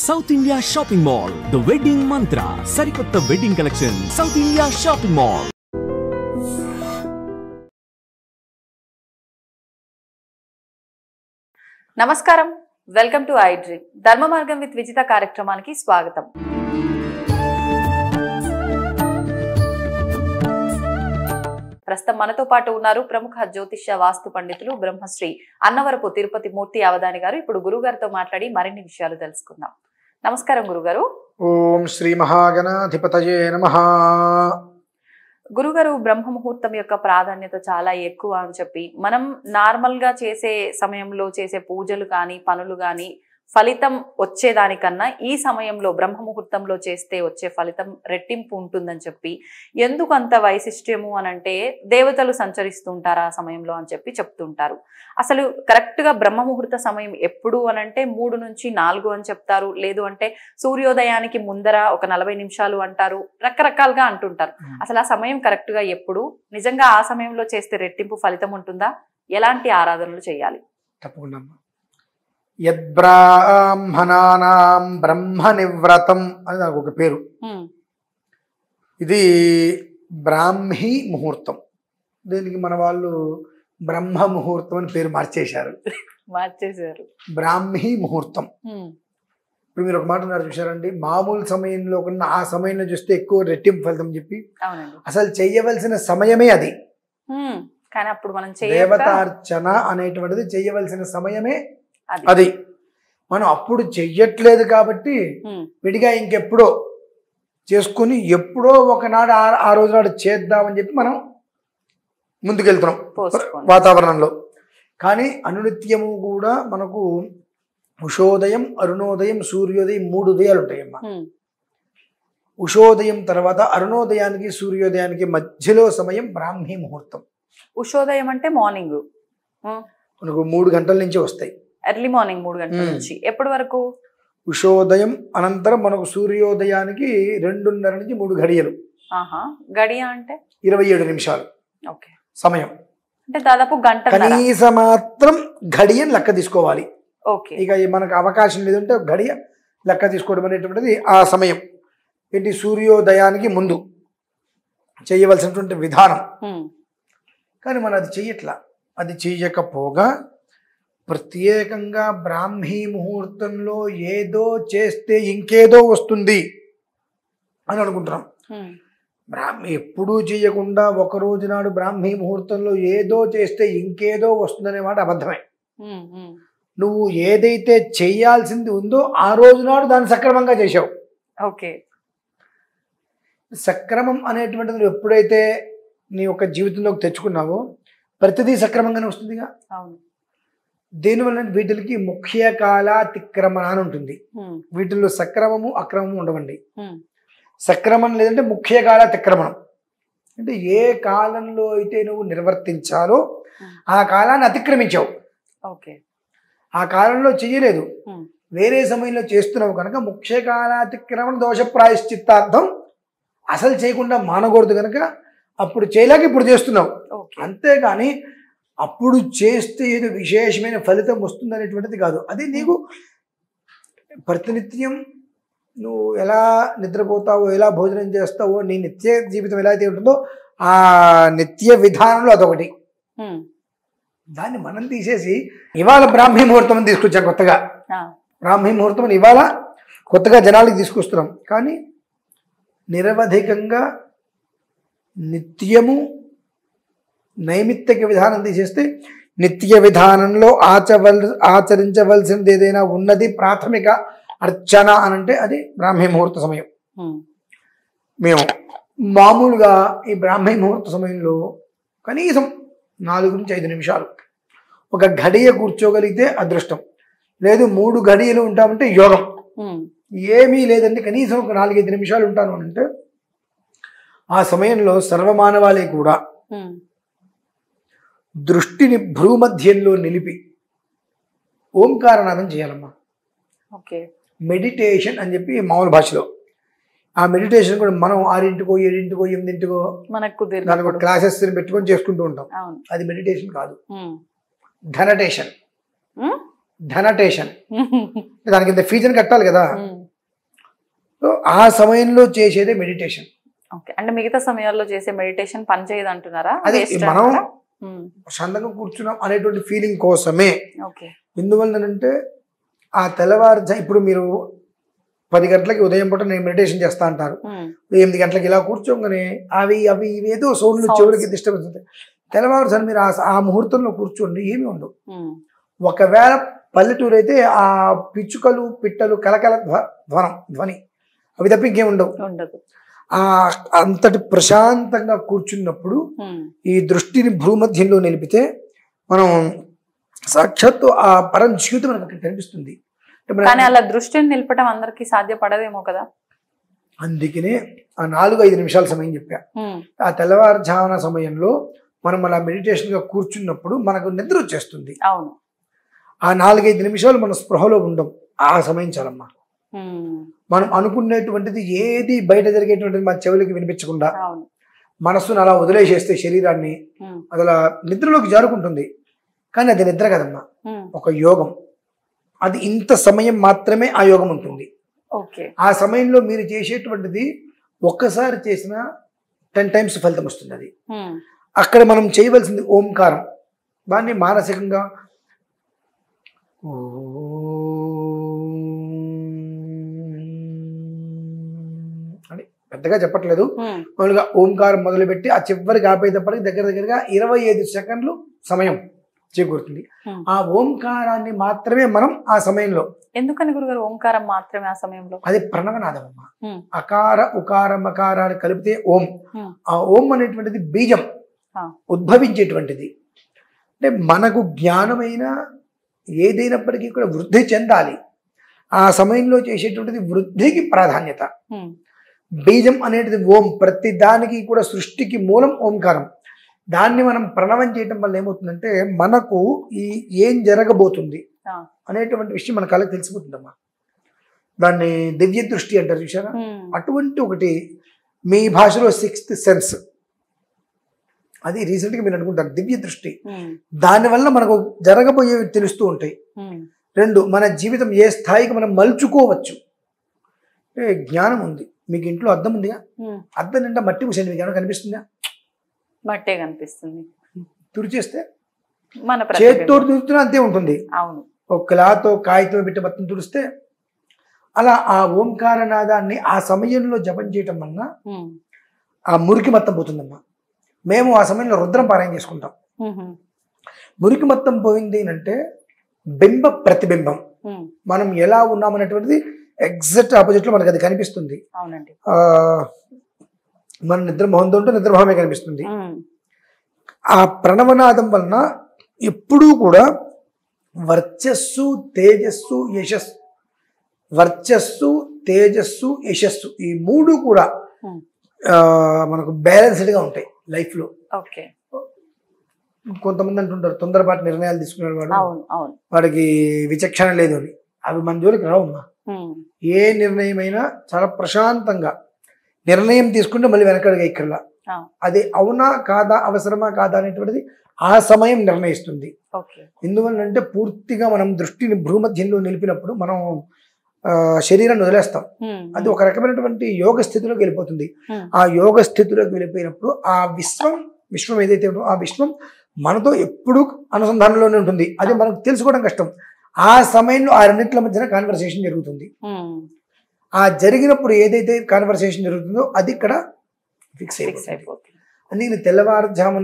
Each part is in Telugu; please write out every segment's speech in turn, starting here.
South India shopping mall the wedding మంత్ర సరికొత్త wedding collection south India shopping mall. నమస్కారం, వెల్కమ్ టు ఐ డ్రీమ్. ధర్మ మార్గం విత్ విజిత కార్యక్రమానికి స్వాగతం. ప్రస్తుతం మనతో పాటు ఉన్నారు ప్రముఖ జ్యోతిష్య వాస్తు పండితులు బ్రహ్మశ్రీ అన్నవరపు తిరుపతి మూర్తి అవధాని గారు. ఇప్పుడు గురువు గారితో మాట్లాడి మరిన్ని విషయాలు తెలుసుకుందాం. నమస్కారం గురుగారు. ఓం శ్రీ మహాగణాధిపతయే నమః. గురుగారు, బ్రహ్మ ముహూర్తం యొక్క ప్రాధాన్యత చాలా ఎక్కువ అని చెప్పి మనం నార్మల్ గా చేసే సమయంలో చేసే పూజలు కానీ పనులు కానీ ఫలితం వచ్చేదానికన్నా ఈ సమయంలో బ్రహ్మ ముహూర్తంలో చేస్తే వచ్చే ఫలితం రెట్టింపు ఉంటుందని చెప్పి, ఎందుకు అంత వైశిష్ట్యము అని అంటే దేవతలు సంచరిస్తుంటారు ఆ సమయంలో అని చెప్పి చెప్తుంటారు. అసలు కరెక్ట్ గా బ్రహ్మ ముహూర్త సమయం ఎప్పుడు అని అంటే 3 నుంచి 4 అని చెప్తారు, లేదు అంటే సూర్యోదయానికి ముందర ఒక 40 నిమిషాలు అంటారు, రకరకాలుగా అంటుంటారు. అసలు ఆ సమయం కరెక్ట్ గా ఎప్పుడు, నిజంగా ఆ సమయంలో చేస్తే రెట్టింపు ఫలితం ఉంటుందా, ఎలాంటి ఆరాధనలు చేయాలి? తప్పకుండా. యద్బ్రాహ్మణానాం బ్రహ్మ నివ్రతం అని నాకు ఒక పేరు. ఇది బ్రాహ్మీ ముహూర్తం. దీనికి మన వాళ్ళు బ్రహ్మ ముహూర్తం అని పేరు మార్చేశారు. బ్రాహ్మీ ముహూర్తం. ఇప్పుడు మీరు ఒక మాట ఉన్నారు చూసారండి, మామూలు సమయంలో కన్నా ఆ సమయంలో చూస్తే ఎక్కువ రెట్టింపు ఫలితం చెప్పి, అసలు చెయ్యవలసిన సమయమే అది. కానీ అప్పుడు మనం దేవతార్చన అనేటువంటిది చెయ్యవలసిన సమయమే అది. మనం అప్పుడు చెయ్యట్లేదు కాబట్టి విడిగా ఇంకెప్పుడో చేసుకుని ఎప్పుడో ఒకనాడు ఆ రోజు నాడు చేద్దామని చెప్పి మనం ముందుకెళ్తున్నాం వాతావరణంలో. కానీ అనునిత్యము కూడా మనకు ఉషోదయం, అరుణోదయం, సూర్యోదయం 3 ఉదయాలు ఉంటాయమ్మా. ఉషోదయం తర్వాత అరుణోదయానికి సూర్యోదయానికి మధ్యలో సమయం బ్రాహ్మీ ముహూర్తం. ఉషోదయం అంటే మార్నింగ్ మనకు 3 గంటల నుంచి వస్తాయి. ఎర్లీ మార్నింగ్ 3 గంటల నుంచి ఎప్పటి వరకు? ఉషోదయం అనంతరం మనకు సూర్యోదయానికి 2:30 నుంచి 3 గడియలు. గడియ అంటే 27 నిమిషాలు సమయం. అంటే దాదాపు గంట. కనీస మాత్రం గడియని లెక్క తీసుకోవాలి. ఇక మనకు అవకాశం లేదంటే గడియ లెక్క తీసుకోవడం అనేటువంటిది ఆ సమయం. ఏంటి, సూర్యోదయానికి ముందు చేయవలసినటువంటి విధానం. కానీ మనం అది చెయ్యట్లా. అది చెయ్యకపోగా ప్రత్యేకంగా బ్రాహ్మీ ముహూర్తంలో ఏదో చేస్తే ఇంకేదో వస్తుంది అని అనుకుంటున్నాం. ఎప్పుడూ చేయకుండా ఒక రోజు నాడు బ్రాహ్మీ ముహూర్తంలో ఏదో చేస్తే ఇంకేదో వస్తుందనే మాట అబద్ధమే. నువ్వు ఏదైతే చేయాల్సింది ఉందో ఆ రోజు నాడు దాన్ని సక్రమంగా చేసావు. సక్రమం అనేటువంటిది నువ్వు ఎప్పుడైతే నీ యొక్క జీవితంలోకి తెచ్చుకున్నావో ప్రతిదీ సక్రమంగానే వస్తుందిగా. దీనివల్ల వీటికి ముఖ్య కాలాతిక్రమణ అని ఉంటుంది. వీటిల్లో సక్రమము అక్రమము ఉండవండి. సక్రమం లేదంటే ముఖ్య కాలాతిక్రమణం అంటే ఏ కాలంలో అయితే నువ్వు నిర్వర్తించాలో ఆ కాలాన్ని అతిక్రమించావు. ఆ కాలంలో చెయ్యలేదు, వేరే సమయంలో చేస్తున్నావు కనుక ముఖ్య కాలాతిక్రమణ దోష ప్రాయశ్చిత్తార్థం అసలు చేయకుండా మానకూడదు కనుక అప్పుడు చేయలేక ఇప్పుడు చేస్తున్నావు. అంతేగాని అప్పుడు చేస్తే ఏదో విశేషమైన ఫలితం వస్తుంది అనేటువంటిది కాదు. అది నీకు ప్రతినిత్యం నువ్వు ఎలా నిద్రపోతావో, ఎలా భోజనం చేస్తావో, నీ నిత్య జీవితం ఎలా అయితే ఉంటుందో ఆ నిత్య విధానంలో అదొకటి. దాన్ని మనం తీసేసి ఇవాళ బ్రాహ్మీ ముహూర్తం అని తీసుకొచ్చాం కొత్తగా. బ్రాహ్మీ ముహూర్తం అని ఇవాళ కొత్తగా జనాలకి తీసుకొస్తున్నాం. కానీ నిరవధికంగా నిత్యము నైమిత్తిక విధానం తీసేస్తే నిత్య విధానంలో ఆచరించవలసినది ఏదైనా ఉన్నది ప్రాథమిక అర్చన అనంటే అది బ్రాహ్మీ ముహూర్త సమయం. మేము మామూలుగా ఈ బ్రాహ్మీ ముహూర్త సమయంలో కనీసం 4 నుంచి 5 నిమిషాలు ఒక గడియ కూర్చోగలిగితే అదృష్టం, లేదు 3 గడియలు ఉంటామంటే యోగం. ఏమీ లేదంటే కనీసం ఒక 4-5 నిమిషాలు ఉంటాను అంటే ఆ సమయంలో సర్వమానవాళి కూడా దృష్టిని భ్రూమధ్యంలో నిలిపి ఓంకారనాదం చేయాలమ్మా. మెడిటేషన్ అని చెప్పి మామూలు భాషలో. ఆ మెడిటేషన్ కూడా మనం 6-7 8 క్లాసెస్ పెట్టుకొని చేసుకుంటూ ఉంటాం. అది మెడిటేషన్ కాదు, ధనటేషన్. ధనటేషన్, దానికి ఇంత ఫీజుని కట్టాలి కదా. సో ఆ సమయంలో చేసేదే మెడిటేషన్. ఓకే, అంటే మిగతా సమయాల్లో చేసే మెడిటేషన్ పని చేయదు అంటున్నారా? అదే మనం ప్రశాంతంగా కూర్చున్నాం అనేటువంటి ఫీలింగ్ కోసమే. ఓకే, ఎందువల్లనంటే ఆ తెల్లవారుజా ఇప్పుడు మీరు 10 గంటలకి ఉదయం పూట నేను మెడిటేషన్ చేస్తా అంటారు, 8 గంటలకి ఇలా కూర్చోగానే అవి ఏదో సౌండ్లు చెవులకి డిస్టర్బెన్స్ ఉంటాయి. తెల్లవారుజాను మీరు ఆ ముహూర్తంలో కూర్చోండి, ఏమి ఉండవు. ఒకవేళ పల్లెటూరు అయితే ఆ పిచ్చుకలు పిట్టలు కలకల ధ్వని అవి తప్ప ఇంకేం ఉండవు. ఆ అంతటి ప్రశాంతంగా కూర్చున్నప్పుడు ఈ దృష్టిని భూమధ్యంలో నిలిపితే మనం సాక్షాత్తు ఆ పరం జీవితం మనకు అక్కడ కనిపిస్తుంది. కానీ అలా దృష్టిని నిలపడం అందరికి సాధ్యపడదేమో కదా. అందుకనే ఆ 4-5 నిమిషాల సమయం చెప్పా. ఆ తెల్లవారుజామున సమయంలో మనం అలా మెడిటేషన్ గా కూర్చున్నప్పుడు మనకు నిద్ర వచ్చేస్తుంది. అవును, ఆ 4-5 నిమిషాలు మన స్పృహలో ఉండం. ఆ సమయం చాలమ్మా. మనం అనుకునేటువంటిది ఏది బయట జరిగేటువంటిది మన చెవులకి వినిపించకుండా మనస్సును అలా వదిలేసేస్తే శరీరాన్ని అది అలా నిద్రలోకి జారుకుంటుంది. కానీ అది నిద్ర కదమ్మా, ఒక యోగం. అది ఇంత సమయం మాత్రమే ఆ యోగం ఉంటుంది. ఆ సమయంలో మీరు చేసేటువంటిది ఒక్కసారి చేసిన 10 టైమ్స్ ఫలితం వస్తుంది. అది అక్కడ మనం చేయవలసింది ఓంకారం. దాన్ని మానసికంగా అని పెద్దగా చెప్పట్లేదు, మామూలుగా ఓంకారం మొదలుపెట్టి ఆ చివరికి ఆపేటప్పటికి దగ్గరగా 25 సెకండ్లు సమయం చేకూరుతుంది. ఆ ఓంకారాన్ని మాత్రమే మనం ఆ సమయంలో. ఎందుకని గురుగారు ఓంకారం మాత్రమే ఆ సమయంలో? అది ప్రణవనాదమ్మ. అకార ఉకార మకారాన్ని కలిపితే ఓం. ఆ ఓం అనేటువంటిది బీజం, ఉద్భవించేటువంటిది. అంటే మనకు జ్ఞానమైన ఏదైనప్పటికీ కూడా వృద్ధి చెందాలి. ఆ సమయంలో చేసేటువంటిది వృద్ధికి ప్రాధాన్యత. బీజం అనేది ఓం. ప్రతి దానికి కూడా సృష్టికి మూలం ఓంకారం. దాన్ని మనం ప్రణవం చేయటం వల్ల ఏమవుతుందంటే మనకు ఈ ఏం జరగబోతుంది అనేటువంటి విషయం మన కళ్ళకి తెలిసిపోతుందమ్మా. దాన్ని దివ్య దృష్టి అంటారు చూసారా, అటువంటి ఒకటి మీ భాషలో 6th సెన్స్. అది రీసెంట్గా మీరు అనుకుంటారు దివ్య దృష్టి. దానివల్ల మనకు జరగబోయేవి తెలుస్తూ ఉంటాయి. 2, మన జీవితం ఏ స్థాయికి మనం మలుచుకోవచ్చు. జ్ఞానం ఉంది. మీకు ఇంట్లో అద్దం ఉందిగా, అద్దం నిండా మట్టి పూసేది మీకు ఏమైనా కనిపిస్తుందా? మట్టే కనిపిస్తుంది. తుడిచేస్తే మన చేతితో తుడుస్తున్నా అంతే ఉంటుంది. అవును, ఒక క్లాత్ కాగితం పెట్టి మొత్తం తుడిస్తే అలా ఆ ఓంకార నాదాన్ని ఆ సమయంలో జపం చేయటం వలన ఆ మురికి మొత్తం పోతుందమ్మా. మేము ఆ సమయంలో రుద్రం పారాయణ చేసుకుంటాం. మురికి మొత్తం పోయింది అంటే బింబ ప్రతిబింబం, మనం ఎలా ఉన్నామనేటువంటిది ఎగ్జాక్ట్ ఆపోజిట్ లో మనకు అది కనిపిస్తుంది. అవునండి, మన నిద్రమోహంతో ఉంటే నిద్రమోహమే కనిపిస్తుంది. ఆ ప్రణవనాదం వలన ఎప్పుడూ కూడా వర్చస్సు తేజస్సు యశస్సు, వర్చస్సు తేజస్సు యశస్సు ఈ 3 కూడా మనకు బ్యాలెన్స్డ్ గా ఉంటాయి లైఫ్ లో. కొంతమంది అంటుంటారు తొందరపాటు నిర్ణయాలు తీసుకునేవాడు, వాడికి విచక్షణ లేదు అని. అవి మన జోలికి రావమ్మా. ఏ నిర్ణయం అయినా చాలా ప్రశాంతంగా నిర్ణయం తీసుకుంటే మళ్ళీ వెనకడుగా ఇక్కడ అది అవునా కాదా, అవసరమా కాదా అనేటువంటిది ఆ సమయం నిర్ణయిస్తుంది. ఎందువల్లంటే పూర్తిగా మనం దృష్టిని భూమధ్యంలో నిలిపినప్పుడు మనం శరీరాన్ని వదిలేస్తాం. అది ఒక రకమైనటువంటి యోగ స్థితిలోకి వెళ్ళిపోతుంది. ఆ యోగ స్థితిలోకి వెళ్ళిపోయినప్పుడు ఆ విశ్వం ఏదైతే ఉందో ఆ విశ్వం మనతో ఎప్పుడు అనుసంధానంలోనే ఉంటుంది. అది మనకు తెలుసుకోవడం కష్టం. ఆ సమయంలో ఆ రెండింటిల మధ్యన కాన్వర్సేషన్ జరుగుతుంది. ఆ జరిగినప్పుడు ఏదైతే కాన్వర్సేషన్ జరుగుతుందో అది ఇక్కడ ఫిక్స్ అయిపోతుంది. అందుకని తెల్లవారుజామున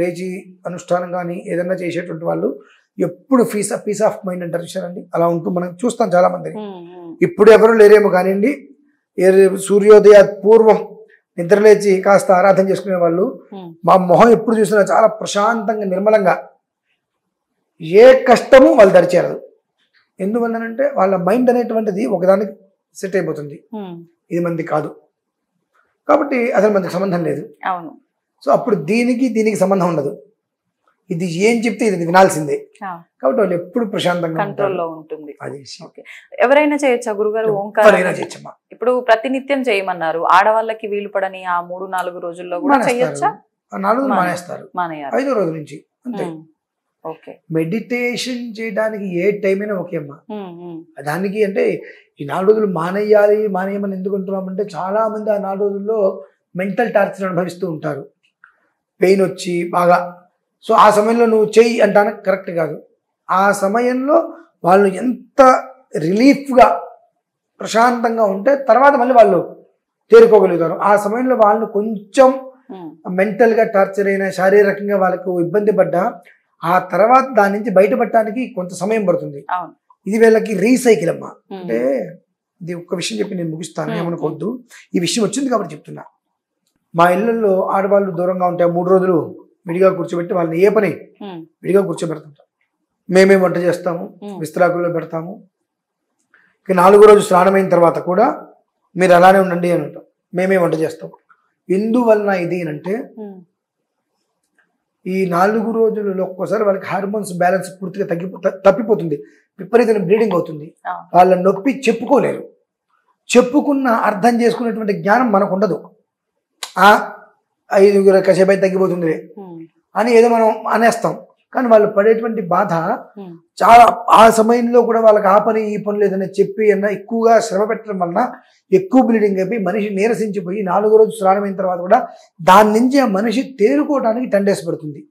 లేచి అనుష్ఠానం కానీ ఏదన్నా చేసేటువంటి వాళ్ళు ఎప్పుడు పీస్ ఆఫ్ మైండ్ అంటారు చూసారండి, అలా ఉంటూ మనం చూస్తాం చాలా మందిని. ఇప్పుడు ఎవరు లేరేమో కానివ్వండి, సూర్యోదయ పూర్వం నిద్రలేచి కాస్త ఆరాధన చేసుకునే వాళ్ళు మా మొహం ఎప్పుడు చూసినా చాలా ప్రశాంతంగా నిర్మలంగా, ఏ కష్టము వాళ్ళు దరిచేరదు. ఎందువల్లనంటే వాళ్ళ మైండ్ అనేటువంటిది ఒకదానికి సెట్ అయిపోతుంది. ఇది మంది కాదు కాబట్టి అసలు మనకి సంబంధం లేదు. సో అప్పుడు దీనికి సంబంధం ఉండదు. ఇది ఏం చెప్తే ఇది వినాల్సిందే. కాబట్టి వాళ్ళు ఎప్పుడు ప్రశాంతంగా కంట్రోల్లో ఉంటుంది. ఎవరైనా చేయొచ్చా గురుగారు ఓంకారం? చేయొచ్చమ్మా. ఇప్పుడు ప్రతినిత్యం చేయమన్నారు, ఆడవాళ్ళకి వీలు పడని ఆ 3-4 రోజుల్లో కూడా చేయొచ్చా? 4 మానేస్తారు, 5వ రోజు నుంచి అంతే. మెడిటేషన్ చేయడానికి ఏ టైం అయినా ఓకే అమ్మా. దానికి అంటే ఈ 4 రోజులు మానేయమని ఎందుకు అంటున్నామంటే చాలా మంది ఆ 4 రోజుల్లో మెంటల్ టార్చర్ అనుభవిస్తూ ఉంటారు, పెయిన్ వచ్చి బాగా. సో ఆ సమయంలో నువ్వు చెయ్యి అంటాను కరెక్ట్ కాదు. ఆ సమయంలో వాళ్ళు ఎంత రిలీఫ్గా ప్రశాంతంగా ఉంటే తర్వాత మళ్ళీ వాళ్ళు తేరుకోగలుగుతారు. ఆ సమయంలో వాళ్ళు కొంచెం మెంటల్గా టార్చర్ అయినా శారీరకంగా వాళ్ళకు ఇబ్బంది పడ్డా ఆ తర్వాత దాని నుంచి బయటపడటానికి కొంత సమయం పడుతుంది. ఇది వీళ్ళకి రీసైకిల్ అమ్మా. అంటే ఇది ఒక్క విషయం చెప్పి నేను ముగిస్తాను, ఏమనుకోవద్దు. ఈ విషయం వచ్చింది కాబట్టి చెప్తున్నా. మా ఇళ్ళల్లో ఆడవాళ్ళు దూరంగా ఉంటే 3 రోజులు విడిగా కూర్చోబెట్టి వాళ్ళని ఏ పని విడిగా కూర్చోబెడుతుంటాం. మేమే వంట చేస్తాము, విస్తరాకుల్లో పెడతాము. ఇక 4వ రోజు స్నానమైన తర్వాత కూడా మీరు అలానే ఉండండి అని అంటాం, మేమే వంట చేస్తాం. ఎందువలన ఇది అంటే ఈ 4 రోజులలో ఒక్కోసారి వాళ్ళకి హార్మోన్స్ బ్యాలెన్స్ పూర్తిగా తప్పిపోతుంది, విపరీతమైన బ్లీడింగ్ అవుతుంది. వాళ్ళ నొప్పి చెప్పుకోలేరు, చెప్పుకున్న అర్థం చేసుకునేటువంటి జ్ఞానం మనకు ఉండదు. 5 కాసేపు అయితే తగ్గిపోతుంది అని ఏదో మనం అనేస్తాం. కానీ వాళ్ళు పడేటువంటి బాధ చాలా. ఆ సమయంలో కూడా వాళ్ళకి ఆ పని ఈ పని లేదని చెప్పి ఎక్కువగా శ్రమ పెట్టడం వలన ఎక్కువ బ్లీడింగ్ అయిపోయి మనిషి నీరసించిపోయి 4వ రోజు స్నానమైన తర్వాత కూడా దాని నుంచి ఆ మనిషి తేరుకోవడానికి 10 days పడుతుంది.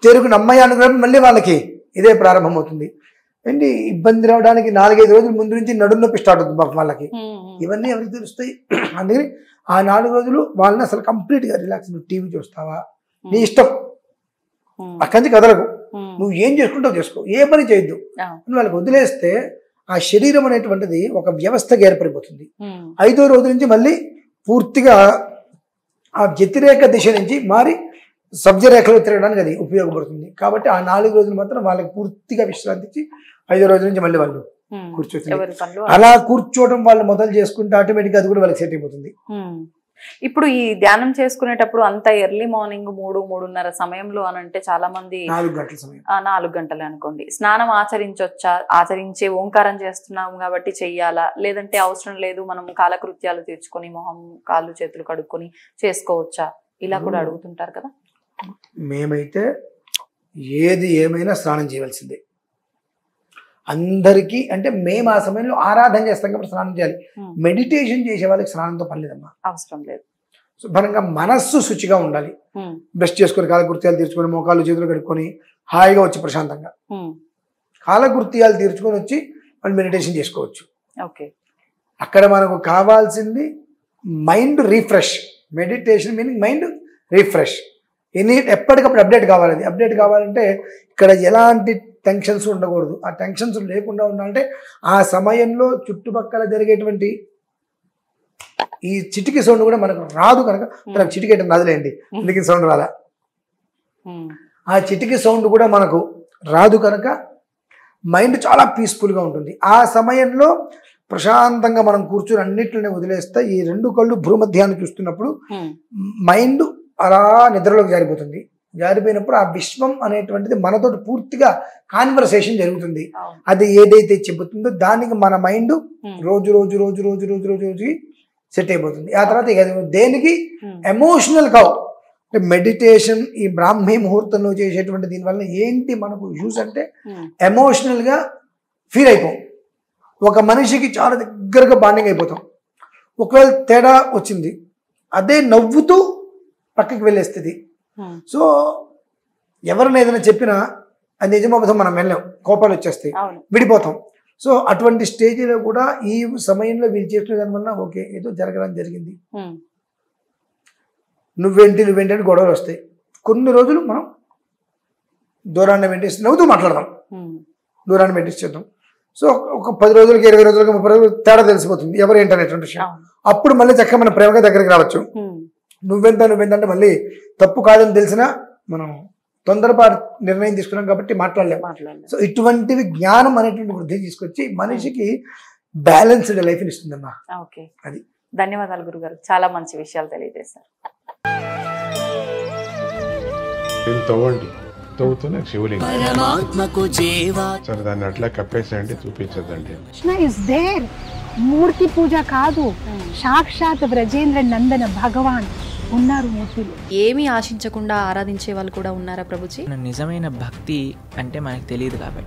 తేరుకుని అమ్మాయి అనుకున్నప్పుడు మళ్ళీ వాళ్ళకి ఇదే ప్రారంభమవుతుంది. ఏంటి ఇబ్బంది రావడానికి 4-5 రోజుల ముందు నుంచి నడుము నొప్పి స్టార్ట్ అవుతుంది పాపం వాళ్ళకి. ఇవన్నీ ఎవరికి తెలుస్తాయి? అందుకని ఆ 4 రోజులు వాళ్ళని అసలు కంప్లీట్గా రిలాక్స్. నువ్వు టీవీ చూస్తావా నీ ఇష్టం, అక్కడి నుంచి కదలకు, నువ్వు ఏం చేసుకుంటావు చేసుకో, ఏ పని చేయొద్దు వాళ్ళకి వదిలేస్తే ఆ శరీరం అనేటువంటిది ఒక వ్యవస్థగా ఏర్పడిపోతుంది. 5వ రోజు నుంచి మళ్ళీ పూర్తిగా ఆ వ్యతిరేక దిశ నుంచి మారి సబ్జరేఖలో తిరగడానికి అది ఉపయోగపడుతుంది. కాబట్టి ఆ 4 రోజులు మాత్రం వాళ్ళకి పూర్తిగా విశ్రాంతి ఇచ్చి 5వ రోజు నుంచి మళ్ళీ వాళ్ళు కూర్చోవచ్చు. అలా కూర్చోవడం వాళ్ళు మొదలు చేసుకుంటే ఆటోమేటిక్గా అది కూడా వాళ్ళకి సెట్ అయిపోతుంది. ఇప్పుడు ఈ ధ్యానం చేసుకునేటప్పుడు అంత ఎర్లీ మార్నింగ్ 3-3:30 సమయంలో అని అంటే చాలా మంది 4 గంటల సమయం, 4 గంటలే అనుకోండి, స్నానం ఆచరించొచ్చా? ఆచరించే ఓంకారం చేస్తున్నాం కాబట్టి చెయ్యాలా, లేదంటే అవసరం లేదు మనం కాలకృత్యాలు తీర్చుకొని మొహం కాళ్ళు చేతులు కడుక్కొని చేసుకోవచ్చా? ఇలా కూడా అడుగుతుంటారు కదా. మేమైతే ఏది ఏమైనా స్నానం చేయవలసిందే అందరికీ. అంటే మేము ఆ సమయంలో ఆరాధన చేస్తాం కాబట్టి స్నానం చేయాలి. మెడిటేషన్ చేసే వాళ్ళకి స్నానంతో పని లేదమ్మా, అవసరం లేదు. శుభ్రంగా మనస్సు శుచిగా ఉండాలి. బ్రష్ చేసుకొని కాలకృత్యాలు తీర్చుకొని మోకాళ్ళు చేతులు కడుక్కొని హాయిగా వచ్చి ప్రశాంతంగా కాలకృత్యాలు తీర్చుకొని వచ్చి మనం మెడిటేషన్ చేసుకోవచ్చు. అక్కడ మనకు కావాల్సింది mind refresh. Meditation meaning mind refresh. ఎప్పటికప్పుడు అప్డేట్ కావాలి. అది అప్డేట్ కావాలంటే ఇక్కడ ఎలాంటి టెన్షన్స్ ఉండకూడదు. ఆ టెన్షన్స్ లేకుండా ఉండాలంటే ఆ సమయంలో చుట్టుపక్కల జరిగేటువంటి ఈ చిటికి సౌండ్ కూడా మనకు రాదు కనుక మనకు చిటికేట నదిలేండి, అందుకే సౌండ్ రాదా. ఆ చిటికి సౌండ్ కూడా మనకు రాదు కనుక మైండ్ చాలా పీస్ఫుల్గా ఉంటుంది. ఆ సమయంలో ప్రశాంతంగా మనం కూర్చొని అన్నిటిని వదిలేస్తే ఈ 2 కళ్ళు భూమధ్యాన్ని చూస్తున్నప్పుడు మైండ్ అలా నిద్రలోకి జారిపోతుంది. జారిపోయినప్పుడు ఆ విశ్వం అనేటువంటిది మనతో పూర్తిగా కాన్వర్సేషన్ జరుగుతుంది. అది ఏదైతే చెబుతుందో దానికి మన మైండ్ రోజు రోజు రోజు రోజు రోజు రోజు రోజు సెట్ అయిపోతుంది. ఆ తర్వాత ఇక దేనికి ఎమోషనల్ కావు. మెడిటేషన్ ఈ బ్రాహ్మీ ముహూర్తంలో చేసేటువంటి దీనివల్ల ఏంటి మనకు యూజ్ అంటే ఎమోషనల్గా ఫీల్ అయిపోం. ఒక మనిషికి చాలా దగ్గరగా బాండింగ్ అయిపోతాం. ఒకవేళ తేడా వచ్చింది అదే నవ్వుతూ పక్కకి వెళ్ళేస్తుంది. సో ఎవరైనా ఏదైనా చెప్పినా అది నిజమవుతాం, మనం వెళ్ళాం, కోపాలు వచ్చేస్తాయి, విడిపోతాం. సో అటువంటి స్టేజ్లో కూడా ఈ సమయంలో వీళ్ళు చేస్తున్న దానివల్ల ఓకే ఏదో జరగడం జరిగింది, నువ్వేంటి అని గొడవలు వస్తాయి. కొన్ని రోజులు మనం దూరాన్ని మెయింటైన్ నవ్వుతూ మాట్లాడదాం, దూరాన్ని మెయింటైన్ చేద్దాం. సో ఒక 10 రోజులకి 20 రోజులకి 30 రోజులు తేడా తెలిసిపోతుంది ఎవరు ఏంటనేటువంటి విషయం. అప్పుడు మళ్ళీ చక్కగా మన ప్రేమగా దగ్గరికి రావచ్చు. నువ్వెంతంటే మళ్ళీ తప్పు కాదని తెలిసినా మనం తొందరపాటు నిర్ణయం తీసుకున్నాం కాబట్టి మాట్లాడలేము. సో ఇటువంటివి జ్ఞానం అనేటువంటి వృద్ధి తీసుకొచ్చి మనిషికి బ్యాలెన్స్డ్ లైఫ్ని ఇస్తుందమ్మా. ఓకే, అది. ధన్యవాదాలు గురుగారు, చాలా మంచి విషయాలు తెలియజేశారు. తవ్వుతున్న శివలింగం సరే దాన్ని అట్లా కప్పేసేయండి, చూపించదండి. Krishna is there. మూర్తి పూజ కాదు, సాక్షాత్ బ్రజేంద్ర నందన భగవాన్ ఉన్నారు మూర్తులు. ఏమీ ఆశించకుండా ఆరాధించే వాళ్ళు కూడా ఉన్నారా ప్రభుజీ? నిజమైన భక్తి అంటే మనకు తెలియదు కాబట్టి